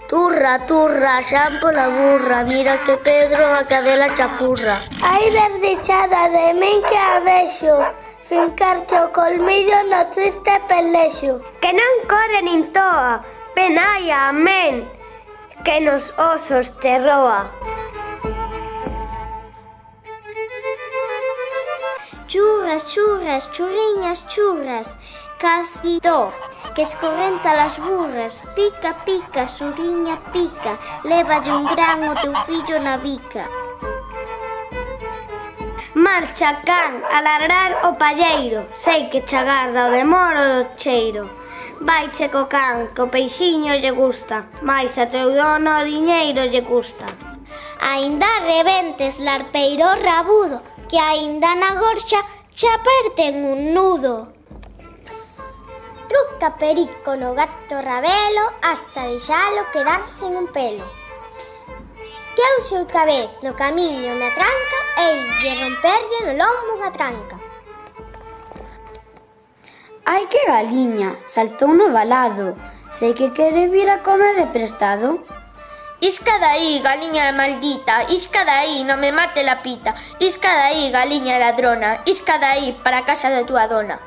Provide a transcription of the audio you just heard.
Turra, turra, xan pola burra, mira que Pedro a cadela chapurra. Ai desdichada de min que a vexo, fincarche o colmillo no triste pelexo. Que non corre nin toa, penaia, amén, que nos osos te roa. Churras, churras, churriñas, churras, casi do, que escorrenta las burras. Pica, pica, suriña, pica, lévalle un gran o teu fillo na bica. Marcha, can, a ladrar o palleiro, sei que che agarda o demoro do cheiro. Vaiche co can, que o peixiño lle gusta, mais a teu dono o diñeiro lle custa. Aínda rebentes, larpeiro rabudo, que aínda na gorxa che aperten un nudo. Truca perico no gato rabelo hasta deixalo quedar sen un pelo. Que hoxe outra vez no camiño na tranca ei de romperlle no lombo unha tranca. Ai que galiña, saltou no valado, sei que quere vir a comer de prestado. Isca daí, galiña maldita, isca daí, non me mate la pita. Isca daí, galiña ladrona, isca daí, para casa de tua dona.